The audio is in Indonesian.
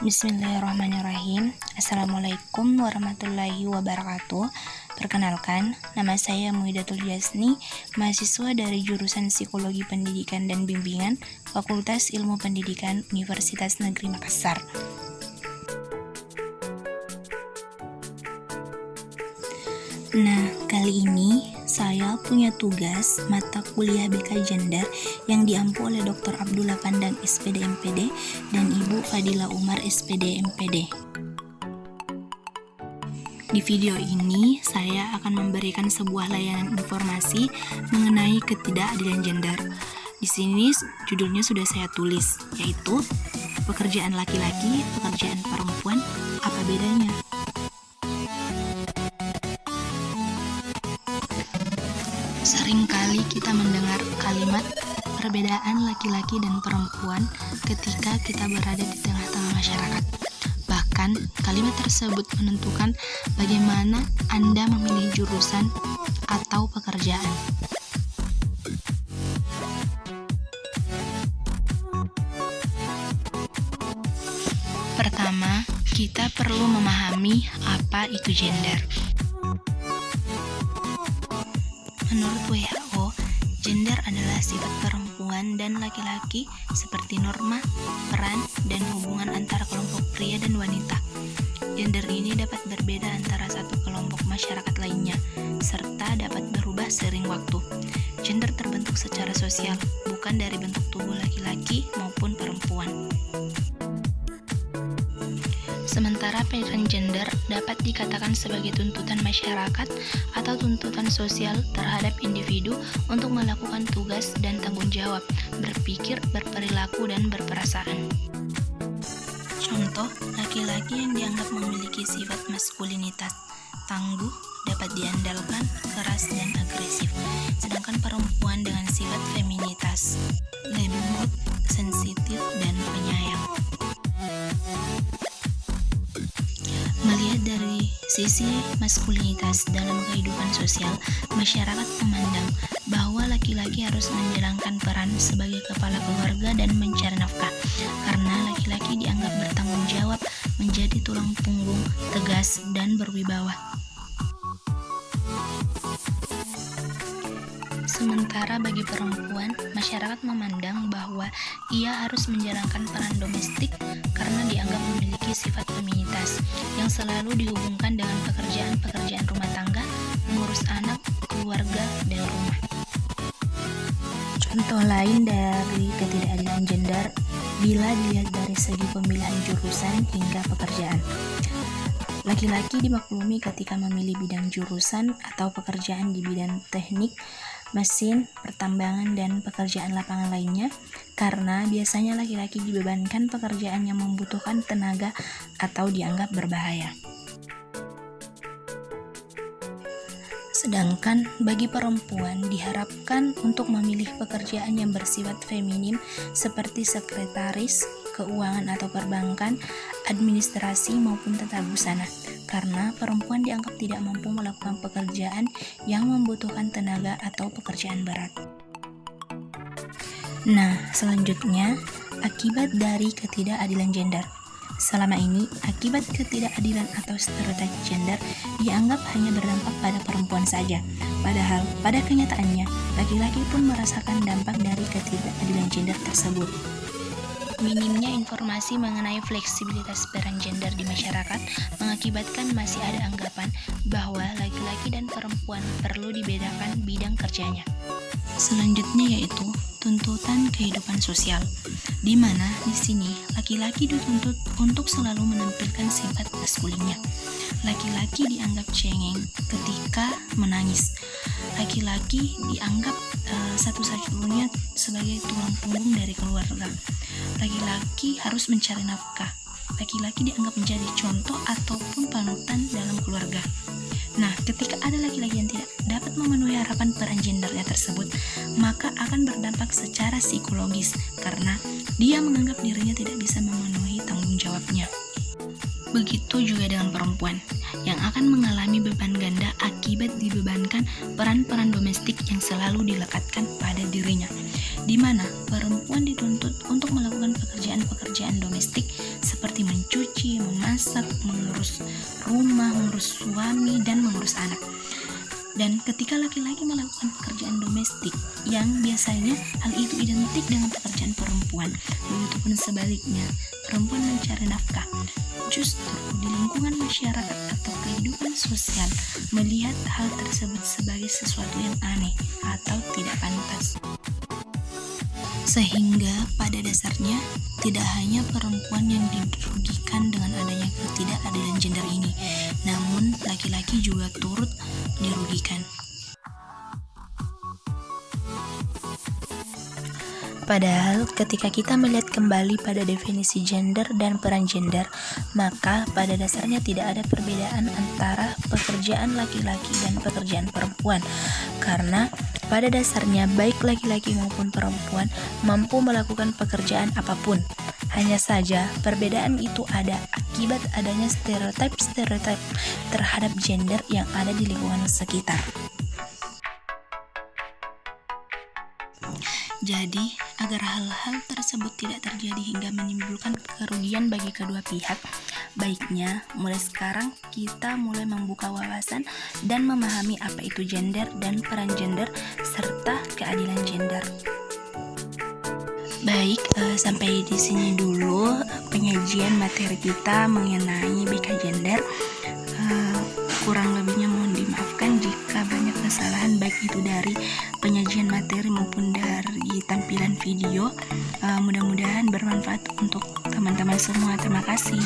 Bismillahirrahmanirrahim. Assalamualaikum warahmatullahi wabarakatuh. Perkenalkan, nama saya Muidatul Yasni, mahasiswa dari jurusan Psikologi Pendidikan dan Bimbingan, Fakultas Ilmu Pendidikan Universitas Negeri Makassar. Nah, kali ini saya punya tugas mata kuliah BK Gender yang diampu oleh Dr. Abdullah Pandang SPD MPD dan Ibu Fadila Umar SPD MPD. Di video ini, saya akan memberikan sebuah layanan informasi mengenai ketidakadilan gender. Di sini judulnya sudah saya tulis, yaitu pekerjaan laki-laki, pekerjaan perempuan, apa bedanya? Seringkali kita mendengar kalimat perbedaan laki-laki dan perempuan ketika kita berada di tengah-tengah masyarakat. Bahkan, kalimat tersebut menentukan bagaimana Anda memilih jurusan atau pekerjaan. Pertama, kita perlu memahami apa itu gender. Menurut WHO, gender adalah sifat perempuan dan laki-laki seperti norma, peran, dan hubungan antara kelompok pria dan wanita. Gender ini dapat berbeda antara satu kelompok masyarakat lainnya, serta dapat berubah seiring waktu. Gender terbentuk secara sosial, bukan dari bentuk tubuh laki-laki maupun perempuan. Sementara peran gender dapat dikatakan sebagai tuntutan masyarakat atau tuntutan sosial terhadap individu untuk melakukan tugas dan tanggung jawab, berpikir, berperilaku, dan berperasaan. Contoh, laki-laki yang dianggap memiliki sifat maskulinitas, tangguh, dapat diandalkan, keras, dan agresif, sedangkan perempuan dengan sifat feminitas, lembut, sensitif, dan penyayang. Melihat dari sisi maskulinitas dalam kehidupan sosial, masyarakat memandang bahwa laki-laki harus menjalankan peran sebagai kepala keluarga dan mencari nafkah, karena laki-laki dianggap bertanggung jawab, menjadi tulang punggung, tegas, dan berwibawa. Sementara bagi perempuan, masyarakat memandang bahwa ia harus menjalankan peran domestik karena dianggap memiliki sifat feminitas yang selalu dihubungkan dengan pekerjaan-pekerjaan rumah tangga, mengurus anak, keluarga, dan rumah. Contoh lain dari ketidakadilan gender bila dilihat dari segi pemilihan jurusan hingga pekerjaan. Laki-laki dimaklumi ketika memilih bidang jurusan atau pekerjaan di bidang teknik, mesin, pertambangan, dan pekerjaan lapangan lainnya, karena biasanya laki-laki dibebankan pekerjaan yang membutuhkan tenaga atau dianggap berbahaya. Sedangkan bagi perempuan diharapkan untuk memilih pekerjaan yang bersifat feminim seperti sekretaris, keuangan atau perbankan, administrasi maupun tata busana, karena perempuan dianggap tidak mampu melakukan pekerjaan yang membutuhkan tenaga atau pekerjaan berat. Nah, selanjutnya, akibat dari ketidakadilan gender. Selama ini, akibat ketidakadilan atau stereotip gender dianggap hanya berdampak pada perempuan saja. Padahal, pada kenyataannya, laki-laki pun merasakan dampak dari ketidakadilan gender tersebut. Minimnya informasi mengenai fleksibilitas peran gender di masyarakat mengakibatkan masih ada anggapan bahwa laki-laki dan perempuan perlu dibedakan bidang kerjanya. Selanjutnya yaitu tuntutan kehidupan sosial, di mana di sini laki-laki dituntut untuk selalu menampilkan sifat maskulinnya. Laki-laki dianggap cengeng ketika menangis. Laki-laki dianggap satu-satunya sebagai tulang punggung dari keluarga. Laki-laki harus mencari nafkah. Laki-laki dianggap menjadi contoh ataupun panutan dalam keluarga. Nah, ketika ada laki-laki yang tidak dapat memenuhi harapan peran gendernya tersebut, maka akan berdampak secara psikologis karena dia menganggap dirinya tidak bisa memenuhi tanggung jawabnya. Begitu juga dengan perempuan yang akan mengalami beban ganda akibat dibebankan peran-peran domestik yang selalu dilekatkan pada dirinya. di mana perempuan dituntut untuk melakukan pekerjaan-pekerjaan domestik seperti mencuci, memasak, mengurus rumah, mengurus suami, dan mengurus anak. Dan ketika laki-laki melakukan pekerjaan domestik yang biasanya hal itu identik dengan pekerjaan perempuan, begitupun sebaliknya, perempuan mencari nafkah. Justru di lingkungan masyarakat atau kehidupan sosial melihat hal tersebut sebagai sesuatu yang aneh atau tidak pantas. Sehingga pada dasarnya tidak hanya perempuan yang dirugikan dengan adanya ketidakadilan gender ini, namun laki-laki juga turut dirugikan. Padahal ketika kita melihat kembali pada definisi gender dan peran gender, maka pada dasarnya tidak ada perbedaan antara pekerjaan laki-laki dan pekerjaan perempuan. Karena pada dasarnya baik laki-laki maupun perempuan mampu melakukan pekerjaan apapun. Hanya saja perbedaan itu ada akibat adanya stereotip terhadap gender yang ada di lingkungan sekitar. Jadi, agar hal-hal tersebut tidak terjadi hingga menimbulkan kerugian bagi kedua pihak, baiknya mulai sekarang kita mulai membuka wawasan dan memahami apa itu gender dan peran gender serta keadilan gender. Baik, sampai di sini dulu penyajian materi kita mengenai BK Gender. Kurang lebihnya mohon dimaafkan jika banyak kesalahan baik itu dari penyajian materi maupun dari tampilan video. Mudah-mudahan bermanfaat untuk teman-teman semua. Terima kasih.